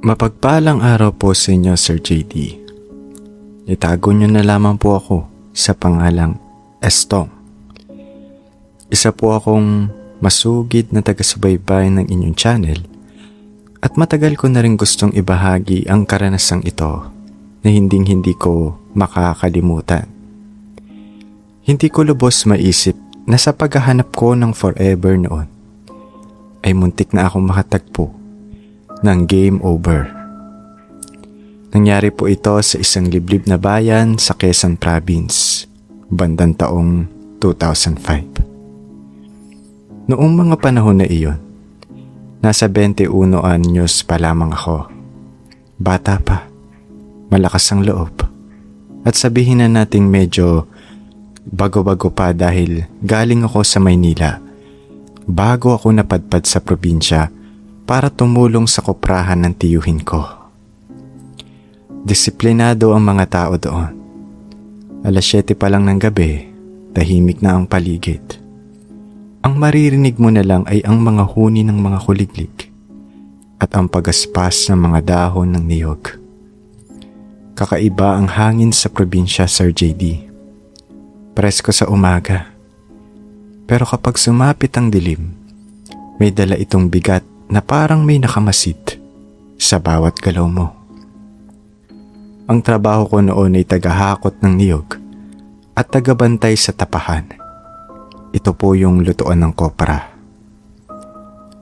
Mapagpalang araw po sa inyo, Sir JD. Itago niyo na lamang po ako sa pangalang Estong. Isa po akong masugid na taga-subaybay ng inyong channel at matagal ko na rin gustong ibahagi ang karanasang ito na hindi ko makakalimutan. Hindi ko lubos maisip na sa paghahanap ko ng forever noon ay muntik na akong makatagpo ng game over. Nangyari po ito sa isang liblib na bayan sa Quezon Province, bandang taong 2005. Noong mga panahon na iyon, nasa 21 anyos pa lamang ako. Bata pa, malakas ang loob, at sabihin na nating medyo bago-bago pa dahil galing ako sa Maynila bago ako napadpad sa probinsya para tumulong sa koprahan ng tiyuhin ko. Disiplinado ang mga tao doon. 7:00 pa lang ng gabi, tahimik na ang paligid. Ang maririnig mo na lang ay ang mga huni ng mga kuliglig at ang pagaspas ng mga dahon ng niyog. Kakaiba ang hangin sa probinsya, Sir JD. Presko sa umaga. Pero kapag sumapit ang dilim, may dala itong bigat na parang may nakamasid sa bawat galaw mo. Ang trabaho ko noon ay tagahakot ng niyog at tagabantay sa tapahan. Ito po yung lutuan ng kopra.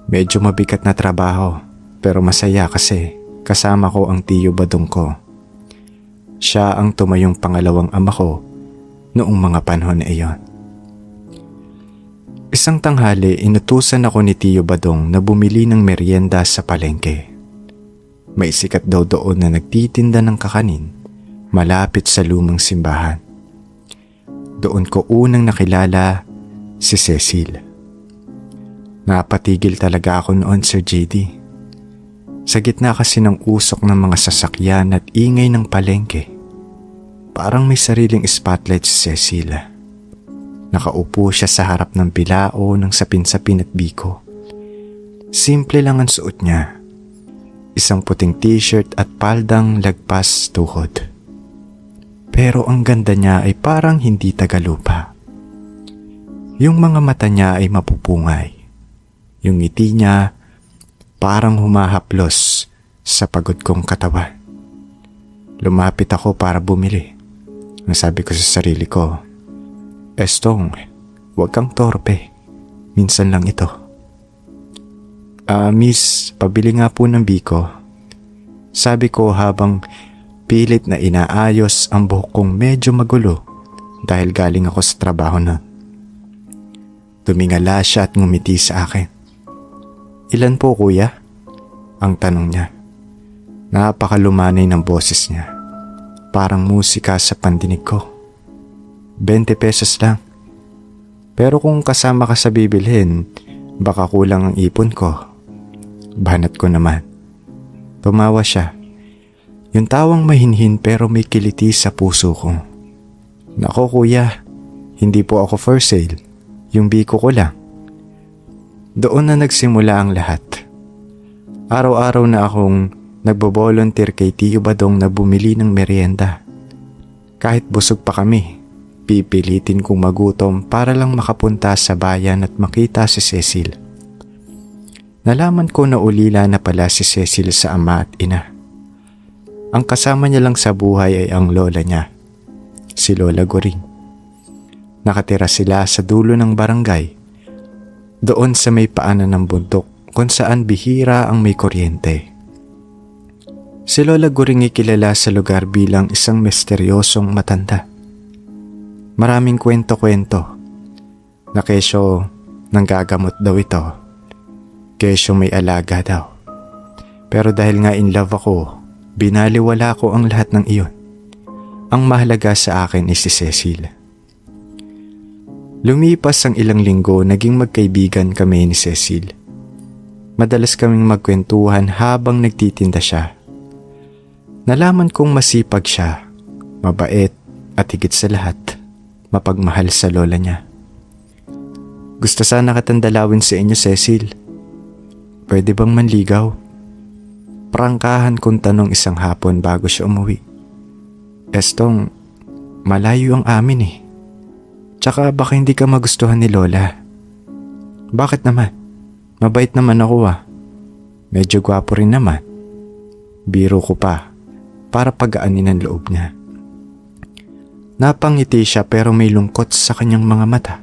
Medyo mabigat na trabaho pero masaya kasi kasama ko ang tiyo badong ko. Siya ang tumayong pangalawang ama ko noong mga panahon na iyon. Isang tanghali, inutusan ako ni Tiyo Badong na bumili ng merienda sa palengke. May sikat daw doon na nagtitinda ng kakanin malapit sa lumang simbahan. Doon ko unang nakilala si Cecil. Napatigil talaga ako noon, Sir JD. Sa gitna kasi ng usok ng mga sasakyan at ingay ng palengke, parang may sariling spotlight si Cecil. Nakaupo siya sa harap ng bilao ng sapin-sapin at biko. Simple lang ang suot niya. Isang puting t-shirt at paldang lagpas tuhod. Pero ang ganda niya ay parang hindi tagalupa. Yung mga mata niya ay mapupungay. Yung ngiti niya parang humahaplos sa pagod kong katawan. Lumapit ako para bumili. Nasabi ko sa sarili ko, Estong, huwag kang torpe. Minsan lang ito. Miss, pabili nga po ng biko. Sabi ko habang pilit na inaayos ang buhok kong medyo magulo dahil galing ako sa trabaho na. Tumingala siya at ngumiti sa akin. Ilan po, kuya? Ang tanong niya. Napakalumanay ng boses niya. Parang musika sa pandinig ko. 20 pesos lang. Pero kung kasama ka sa bibilhin, baka kulang ang ipon ko. Banat ko naman. Tumawa siya. Yung tawang mahinhin pero may kiliti sa puso ko. Nako kuya, hindi po ako for sale. Yung biko ko lang. Doon na nagsimula ang lahat. Araw-araw na akong nagbo-volunteer kay Tiyo Badong na bumili ng merienda. Kahit busog pa kami, pipilitin kong magutom para lang makapunta sa bayan at makita si Cecil. Nalaman ko na ulila na pala si Cecil sa ama at ina. Ang kasama niya lang sa buhay ay ang lola niya, si Lola Goring. Nakatira sila sa dulo ng barangay, doon sa may paanan ng bundok kung saan bihira ang may kuryente. Si Lola Goring ay kilala sa lugar bilang isang misteryosong matanda. Maraming kwento-kwento na kesyo nanggagamot daw ito, kesyo may alaga daw. Pero dahil nga in love ako, binaliwala ko ang lahat ng iyon. Ang mahalaga sa akin ay si Cecil. Lumipas ang ilang linggo, naging magkaibigan kami ni Cecil. Madalas kaming magkwentuhan habang nagtitinda siya. Nalaman kong masipag siya, mabait at higit sa lahat, mapagmahal sa lola niya. Gusto sana kitang dalawin sa inyo, Cecil. Pwede bang manligaw? Prangkahan kong tanong isang hapon bago siya umuwi. Estong, malayo ang amin eh. Tsaka baka hindi ka magustuhan ni Lola. Bakit naman? Mabait naman ako ah. Medyo gwapo rin naman. Biro ko pa para pagaanin ang loob niya. Napangiti siya pero may lungkot sa kanyang mga mata.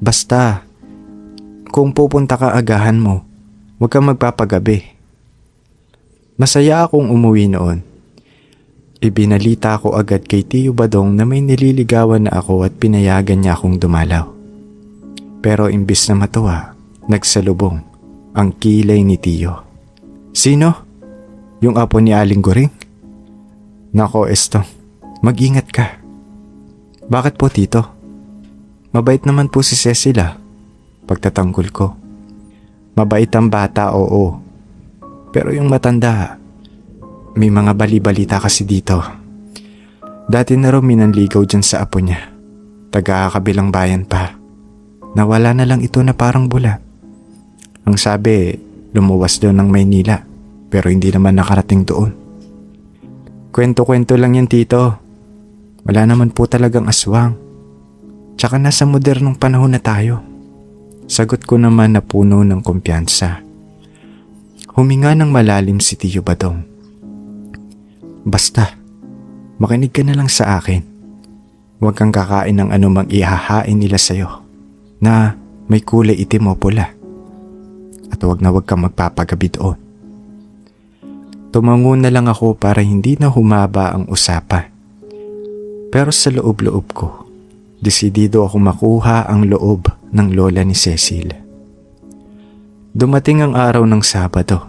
Basta, kung pupunta ka agahan mo, huwag kang magpapagabi. Masaya akong umuwi noon. Ibinalita ko agad kay Tiyo Badong na may nililigawan na ako at pinayagan niya akong dumalaw. Pero imbis na matuwa, nagsalubong ang kilay ni Tiyo. Sino? Yung apo ni Aling Goring? Nako Estong, mag-ingat ka. Bakit po tito? Mabait naman po si Cecil ah. Pagtatanggol ko. Mabait ang bata, oo. Pero yung matanda, may mga bali-balita kasi dito. Dati na raw minanligaw dyan sa apo niya. Taga-kabilang bayan pa. Nawala na lang ito na parang bula. Ang sabi, lumuwas daw ng Maynila. Pero hindi naman nakarating doon. Kwento-kwento lang yan tito. Wala naman po talagang aswang. Tsaka nasa modernong panahon na tayo. Sagot ko naman na puno ng kumpiyansa. Huminga ng malalim si Tiyo Badong. Basta, makinig ka na lang sa akin. Huwag kang kakain ng anumang ihahain nila sa'yo na may kulay itim o pula. At huwag na huwag kang magpapagabi doon. Tumango na lang ako para hindi na humaba ang usapan. Pero sa loob-loob ko, desidido ako makuha ang loob ng lola ni Cecil. Dumating ang araw ng Sabado.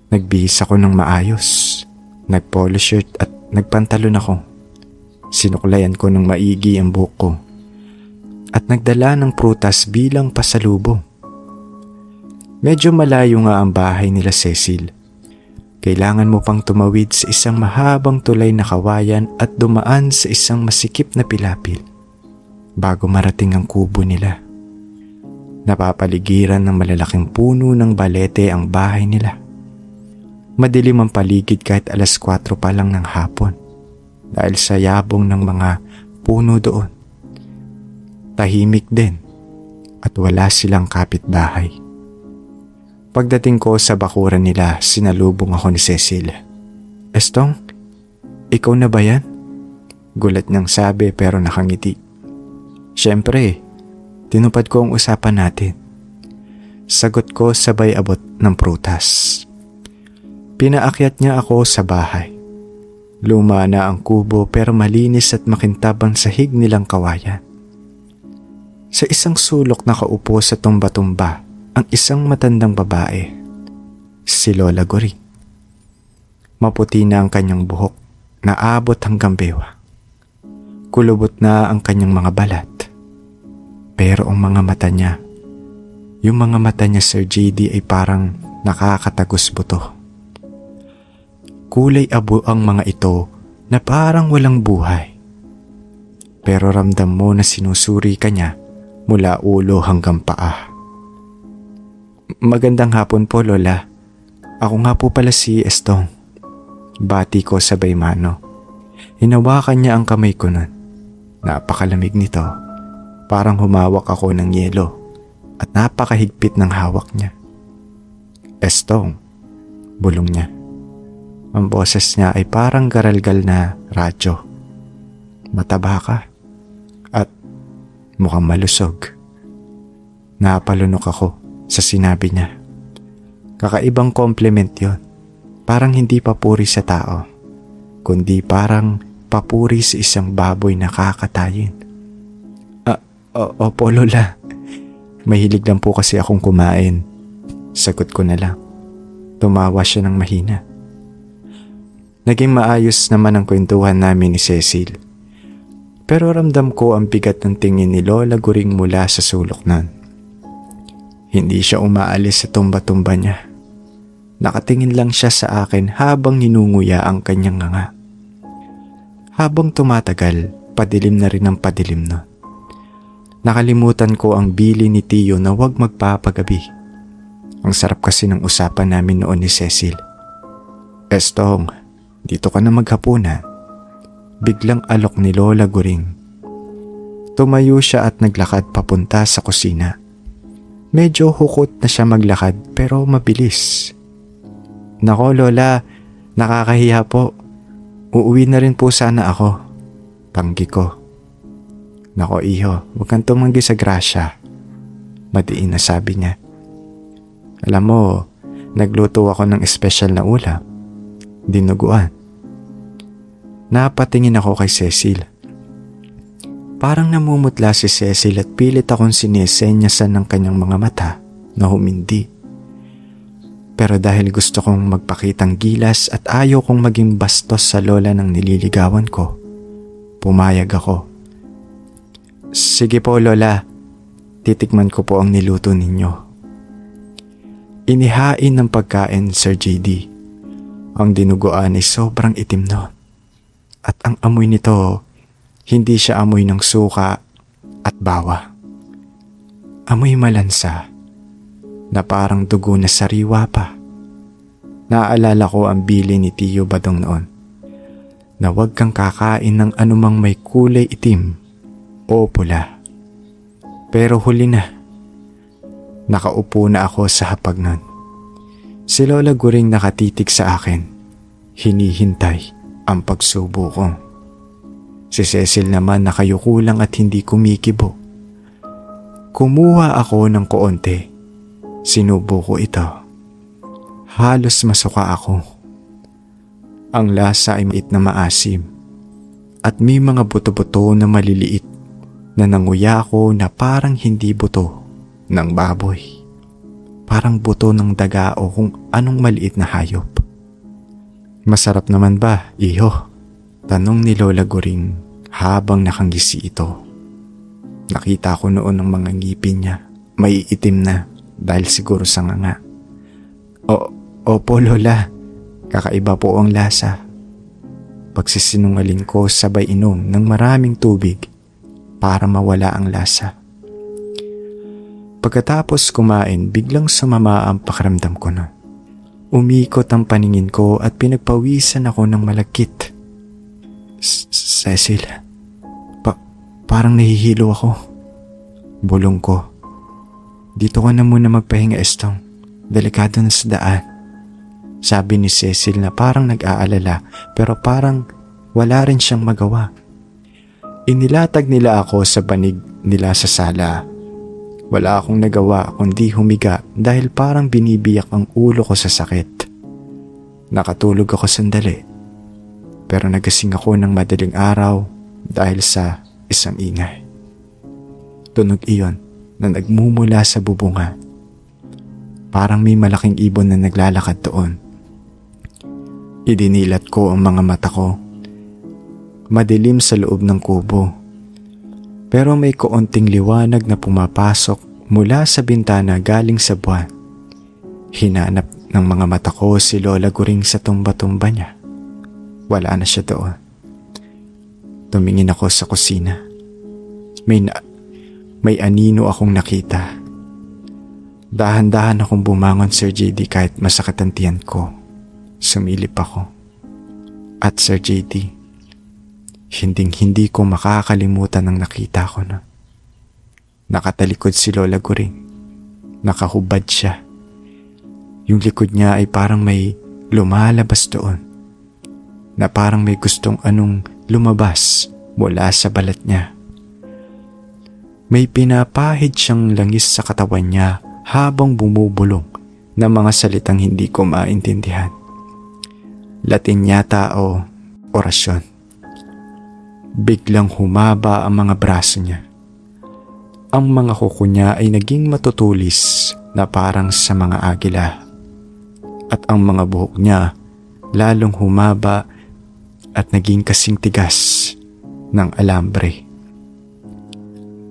Nagbihis ako ng maayos. Nagpolo shirt at nagpantalon ako. Sinuklayan ko ng maigi ang buhok ko. At nagdala ng prutas bilang pasalubong. Medyo malayo nga ang bahay nila Cecil. Kailangan mo pang tumawid sa isang mahabang tulay na kawayan at dumaan sa isang masikip na pilapil bago marating ang kubo nila. Napapaligiran ng malalaking puno ng balete ang bahay nila. Madilim ang paligid kahit 4:00 pa lang ng hapon dahil sa yabong ng mga puno doon. Tahimik din at wala silang kapitbahay. Pagdating ko sa bakuran nila, sinalubong ako ni Cecil. Estong, ikaw na ba yan? Gulat niyang sabi pero nakangiti. Siyempre, tinupad ko ang usapan natin. Sagot ko sabay abot ng prutas. Pinaakyat niya ako sa bahay. Luma na ang kubo pero malinis at makintab ang sahig nilang kawayan. Sa isang sulok nakaupo sa tumba-tumba ang isang matandang babae, si Lola Goring. Maputi na ang kanyang buhok na abot hanggang bewa. Kulubot na ang kanyang mga balat. Pero ang mga mata niya, yung mga mata niya Sir JD ay parang nakakatagos buto. Kulay abo ang mga ito na parang walang buhay. Pero ramdam mo na sinusuri ka niya mula ulo hanggang paa. Magandang hapon po, Lola. Ako nga po pala si Estong. Bati ko sabay mano. Hinawakan niya ang kamay ko nun. Napakalamig nito. Parang humawak ako ng yelo at napakahigpit ng hawak niya. Estong, bulong niya. Ang boses niya ay parang garalgal na radyo. Mataba ka at mukhang malusog. Napalunok ako sa sinabi niya. Kakaibang compliment yon. Parang hindi papuri sa tao, kundi parang papuri sa isang baboy na kakatayin. Opo, Lola. Mahilig lang po kasi akong kumain. Sagot ko na lang. Tumawa siya ng mahina. Naging maayos naman ang kwentuhan namin ni Cecil. Pero ramdam ko ang bigat ng tingin ni Lola Goring mula sa sulok nun. Hindi siya umaalis sa tumba-tumba niya. Nakatingin lang siya sa akin habang ninunguya ang kanyang nganga. Habang tumatagal, padilim na rin ang padilim nun. Nakalimutan ko ang bili ni Tiyo na huwag magpapagabi. Ang sarap kasi ng usapan namin noon ni Cecil Estong, dito ka na maghapunan. Biglang alok ni Lola Guring. Tumayo siya at naglakad papunta sa kusina. Medyo hukot na siya maglakad pero mabilis. Nako Lola, nakakahiya po. Uuwi na rin po sana ako. Tanggi ko. Nako iho, huwag kang tumanggi sa grasya. Madiin na sabi niya. Alam mo, nagluto ako ng espesyal na ulam. Dinuguan. Napatingin ako kay Cecil. Parang namumutla si Cecil at pilit akong sinisenyasan ng kanyang mga mata na humindi. Pero dahil gusto kong magpakitang gilas at ayaw kong maging bastos sa lola ng nililigawan ko, pumayag ako. Sige po Lola, titikman ko po ang niluto ninyo. Inihain ng pagkain Sir JD. Ang dinuguan ay sobrang itim noon. At ang amoy nito, hindi siya amoy ng suka at bawa. Amoy malansa na parang dugo na sariwa pa. Naalala ko ang bili ni Tio Badong noon na huwag kang kakain ng anumang may kulay itim o pula. Pero huli na. Nakaupo na ako sa hapag nun. Si Lola Guring nakatitig sa akin. Hinihintay ang pagsubo ko. Si Cecil naman nakayuko lang at hindi kumikibo. Kumuha ako ng koonti. Sinubo ko ito. Halos masuka ako. Ang lasa ay mait na maasim. At may mga buto-buto na maliliit na nanguya ko na parang hindi buto ng baboy. Parang buto ng daga o kung anong maliit na hayop. Masarap naman ba, iho? Tanong ni Lola Guring habang nakangisi ito. Nakita ko noon ang mga ngipin niya. May itim na dahil siguro sa nganga. Opo Lola, kakaiba po ang lasa. Pagsisinungaling ko sabay inom ng maraming tubig para mawala ang lasa. Pagkatapos kumain, biglang sumama ang pakiramdam ko na. Umikot ang paningin ko at pinagpawisan ako ng malagkit. Cecil, parang nahihilo ako. Bulong ko. Dito ka na muna magpahinga, Estong. Delikado na sa daan. Sabi ni Cecil na parang nag-aalala pero parang wala rin siyang magawa. Inilatag nila ako sa banig nila sa sala. Wala akong nagawa kundi humiga dahil parang binibiyak ang ulo ko sa sakit. Nakatulog ako sandali. Pero nagising ako ng madaling araw dahil sa isang ingay. Tunog iyon na nagmumula sa bubunga. Parang may malaking ibon na naglalakad doon. Idinilat ko ang mga mata ko. Madilim sa loob ng kubo. Pero may kaunting liwanag na pumapasok mula sa bintana galing sa buwan. Hinanap ng mga mata ko si Lola Guring sa tumba-tumba niya. Wala na siya doon. Tumingin ako sa kusina. May anino akong nakita. Dahan-dahan akong bumangon, Sir JD, kahit masakit ang tiyan ko. Sumilip ako. At Sir JD, hinding-hindi ko makakalimutan ang nakita ko na. Nakatalikod si Lola Guring. Nakahubad siya. Yung likod niya ay parang may lumalabas doon. Na parang may gustong anong lumabas mula sa balat niya. May pinapahid siyang langis sa katawan niya habang bumubulong na mga salitang hindi ko maintindihan. Latin yata o orasyon. Biglang humaba ang mga braso niya. Ang mga kuko niya ay naging matutulis na parang sa mga agila. At ang mga buhok niya lalong humaba at naging kasing tigas ng alambre.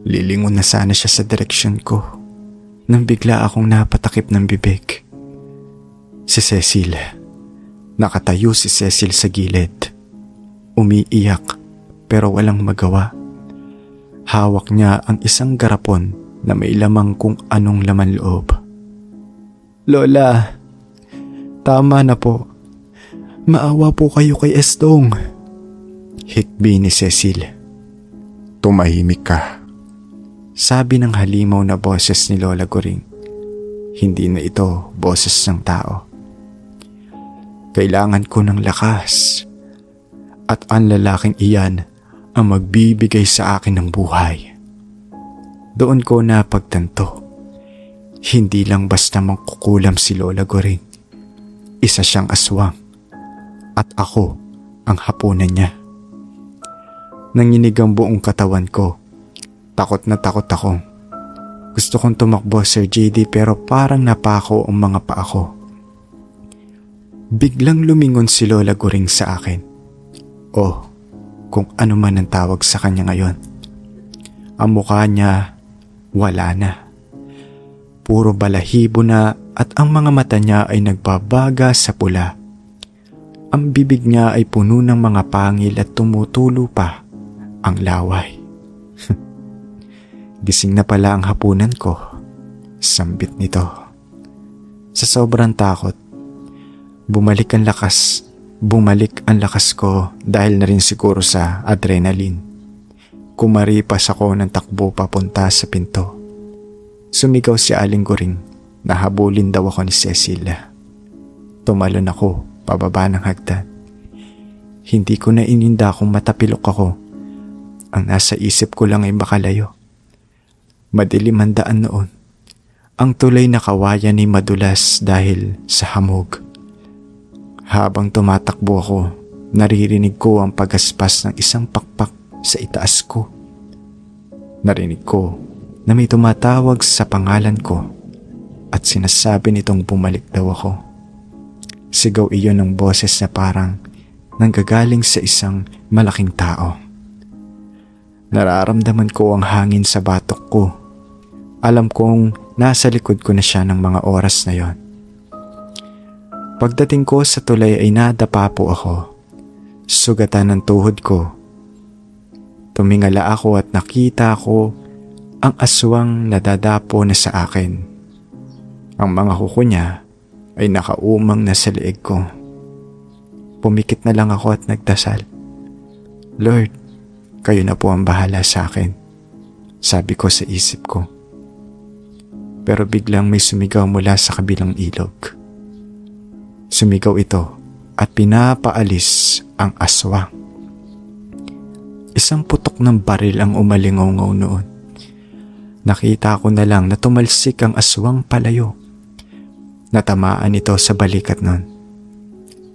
Lilingon na sana siya sa direksyon ko nang bigla akong napatakip ng bibig. Si Cecil. Nakatayo si Cecil sa gilid. Umiiyak pero walang magawa. Hawak niya ang isang garapon na may lamang kung anong laman loob. Lola, tama na po. Maawa po kayo kay Estong. Hikbi ni Cecil. Tumahimik ka. Sabi ng halimaw na boses ni Lola Goring. Hindi na ito boses ng tao. Kailangan ko ng lakas. At ang lalaking iyan ang magbibigay sa akin ng buhay. Doon ko napagtanto. Hindi lang basta mangkukulam si Lola Goring. Isa siyang aswang. At ako ang hapunan niya. Nanginig ang buong katawan ko. Takot na takot ako. Gusto kong tumakbo, Sir JD, pero parang napako ang mga paa ko. Biglang lumingon si Lola Goring sa akin. Oh, kung ano man ang tawag sa kanya ngayon. Ang mukha niya, wala na. Puro balahibo na at ang mga mata niya ay nagbabaga sa pula. Ang bibig niya ay puno ng mga pangil at tumutulo pa ang laway. Gising na pala ang hapunan ko. Sambit nito. Sa sobrang takot, bumalik ang lakas ko dahil na rin siguro sa adrenaline. Kumaripas ako ng takbo papunta sa pinto. Sumigaw si Aling Goring na habulin daw ako ni Cecil. Tumalon ako pababa ng hagdan. Hindi ko na ininda kung matapilok ako. Ang nasa isip ko lang ay makalayo. Madilim ang daan noon. Ang tulay na kawayan ay madulas dahil sa hamog. Habang tumatakbo ako, naririnig ko ang pagaspas ng isang pakpak sa itaas ko. Narinig ko na may tumatawag sa pangalan ko at sinasabi nitong bumalik daw ako. Sigaw iyon ng boses na parang nanggagaling sa isang malaking tao. Nararamdaman ko ang hangin sa batok ko. Alam kong nasa likod ko na siya ng mga oras na yon. Pagdating ko sa tulay ay nadapa po ako. Sugatan ng tuhod ko. Tumingala ako at nakita ko ang aswang nadadapo na sa akin. Ang mga kuko niya ay nakaumang na sa leeg ko. Pumikit na lang ako at nagdasal. Lord, kayo na po ang bahala sa akin, sabi ko sa isip ko. Pero biglang may sumigaw mula sa kabilang ilog. Sumigaw ito at pinapaalis ang aswang. Isang putok ng baril ang umalingaw-ngaw noon. Nakita ko na lang na tumalsik ang aswang palayo. Natamaan ito sa balikat nun.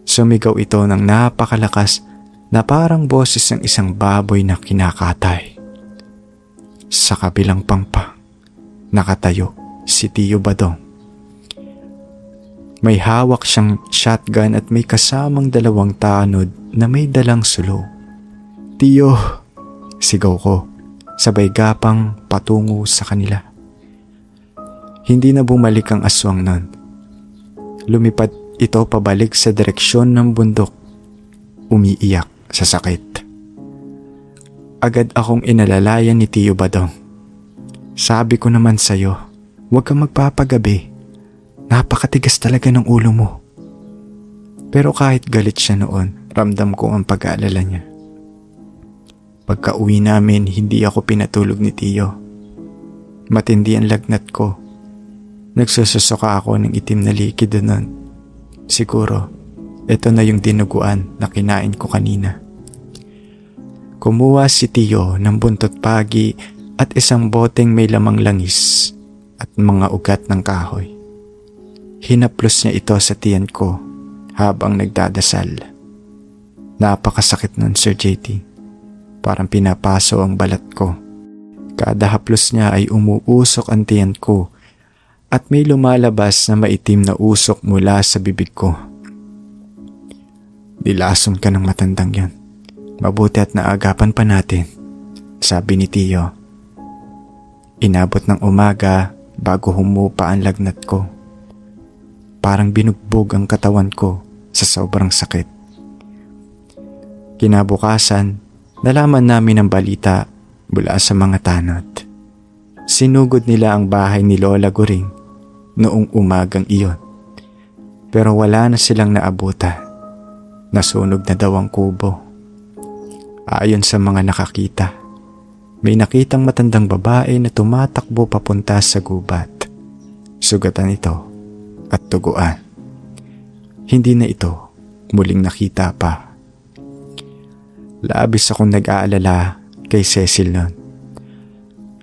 Sumigaw ito ng napakalakas na parang boses ng isang baboy na kinakatay. Sa kabilang pangpang, nakatayo si Tio Badong. May hawak siyang shotgun at may kasamang 2 tanod na may dalang sulo. Tio, sigaw ko, sabay gapang patungo sa kanila. Hindi na bumalik ang aswang nun. Lumipad ito pabalik sa direksyon ng bundok. Umiiyak sa sakit. Agad akong inalalayan ni Tio Badong. Sabi ko naman sa'yo, huwag kang magpapagabi. Napakatigas talaga ng ulo mo. Pero kahit galit siya noon, ramdam ko ang pag-aalala niya. Pagka uwi namin, hindi ako pinatulog ni Tio. Matindi ang lagnat ko. Nagsususuka ako ng itim na likid doon. Siguro, ito na yung dinuguan na kinain ko kanina. Kumuha si Tio ng buntot pagi at isang boteng may lamang langis at mga ugat ng kahoy. Hinaplos niya ito sa tiyan ko habang nagdadasal. Napakasakit nun, Sir JT. Parang pinapaso ang balat ko. Kada haplos niya ay umuusok ang tiyan ko at may lumalabas na maitim na usok mula sa bibig ko. Nilason ka ng matandang yon. Mabuti at naagapan pa natin, sabi ni Tio. Inabot ng umaga bago humupa ang lagnat ko. Parang binugbog ang katawan ko sa sobrang sakit. Kinabukasan, nalaman namin ang balita mula sa mga tanod. Sinugod nila ang bahay ni Lola Goring noong umagang iyon. Pero wala na silang naabutan. Nasunog na daw ang kubo. Ayon sa mga nakakita, may nakitang matandang babae na tumatakbo papunta sa gubat. Sugatan ito at tuguan. Hindi na ito muling nakita pa. Labis akong nag-aalala kay Cecil noon.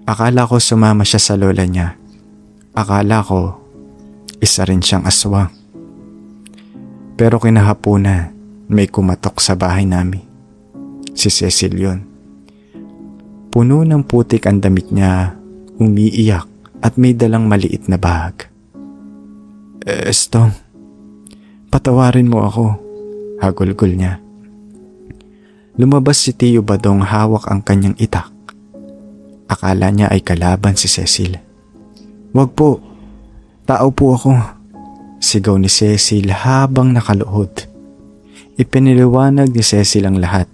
Akala ko sumama siya sa lola niya. Akala ko isa rin siyang aswang. Pero kinahapunan may kumatok sa bahay namin. Si Cecil yun. Puno ng putik ang damit niya, umiiyak at may dalang maliit na bag. Estong, patawarin mo ako, hagulgol niya. Lumabas si Tio Badong hawak ang kanyang itak. Akala niya ay kalaban si Cecil. Wag po, tao po ako, sigaw ni Cecil habang nakaluhod. Ipiniliwanag ni Cecil ang lahat.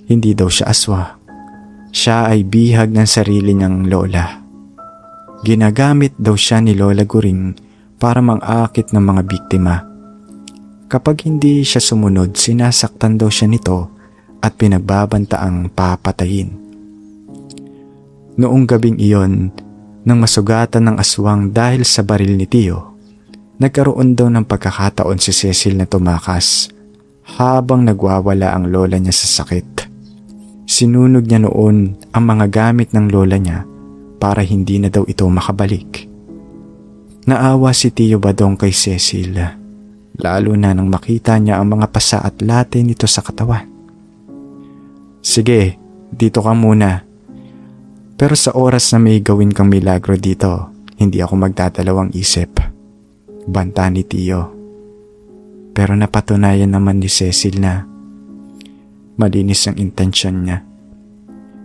Hindi daw siya aswa. Siya ay bihag ng sarili niyang lola. Ginagamit daw siya ni Lola Guring para mang-akit ng mga biktima. Kapag hindi siya sumunod, sinasaktan daw siya nito at pinagbabantaang papatayin. Noong gabing iyon, nang masugatan ng aswang dahil sa baril ni Tio, nagkaroon daw ng pagkakataon si Cecil na tumakas habang nagwawala ang lola niya sa sakit. Sinunog niya noon ang mga gamit ng lola niya para hindi na daw ito makabalik. Naawa si Tio Badong kay Cecil, lalo na nang makita niya ang mga pasa at late nito sa katawan. Sige, dito ka muna. Pero sa oras na may gawin kang milagro dito, hindi ako magdadalawang isip. Banta ni Tio. Pero napatunayan naman ni Cecil na malinis ang intensyon niya.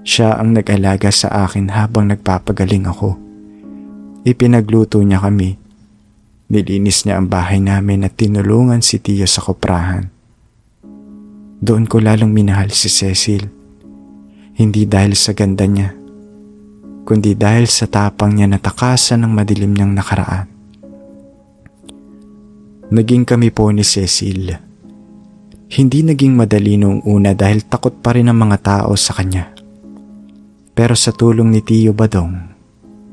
Siya ang nag-alaga sa akin habang nagpapagaling ako. Ipinagluto niya kami. Nilinis niya ang bahay namin at tinulungan si Tio sa koprahan. Doon ko lalong minahal si Cecil. Hindi dahil sa ganda niya, kundi dahil sa tapang niya na takasan ng madilim niyang nakaraan. Naging kami po ni Cecil. Hindi naging madali noong una dahil takot pa rin ang mga tao sa kanya. Pero sa tulong ni Tio Badong,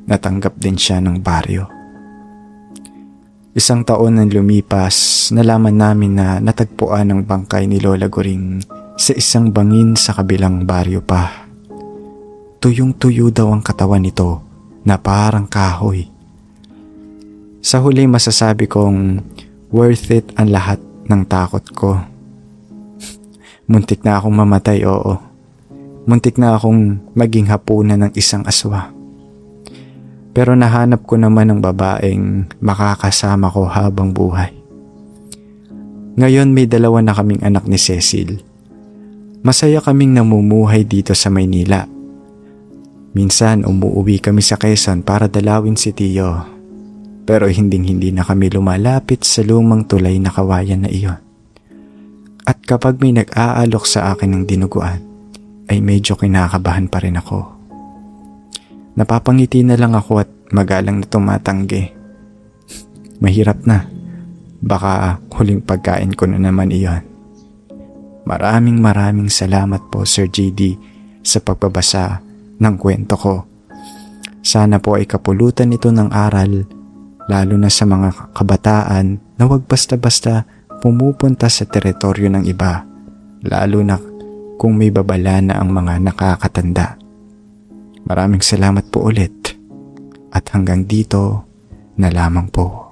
natanggap din siya ng baryo. 1 taon nang lumipas, nalaman namin na natagpuan ang bangkay ni Lola Guring sa isang bangin sa kabilang baryo pa. Tuyong-tuyo daw ang katawan nito na parang kahoy. Sa huli masasabi kong worth it ang lahat ng takot ko. Muntik na akong mamatay, oo. Muntik na akong maging hapunan ng isang aswa. Pero nahanap ko naman ng babaeng makakasama ko habang buhay. Ngayon may 2 na kaming anak ni Cecil. Masaya kaming namumuhay dito sa Maynila. Minsan umuwi kami sa Quezon para dalawin si Tio. Pero hinding-hindi na kami lumalapit sa lumang tulay na kawayan na iyon. At kapag may nag-aalok sa akin ng dinuguan, ay medyo kinakabahan pa rin ako. Napapangiti na lang ako at magalang na tumatanggi. Mahirap na. Baka huling pagkain ko na naman iyon. Maraming salamat po Sir JD sa pagbabasa ng kwento ko. Sana po ay kapulutan ito ng aral, lalo na sa mga kabataan na huwag basta-basta pumupunta sa teritoryo ng iba, lalo na kung may babala na ang mga nakakatanda. Maraming salamat po ulit at hanggang dito na lamang po.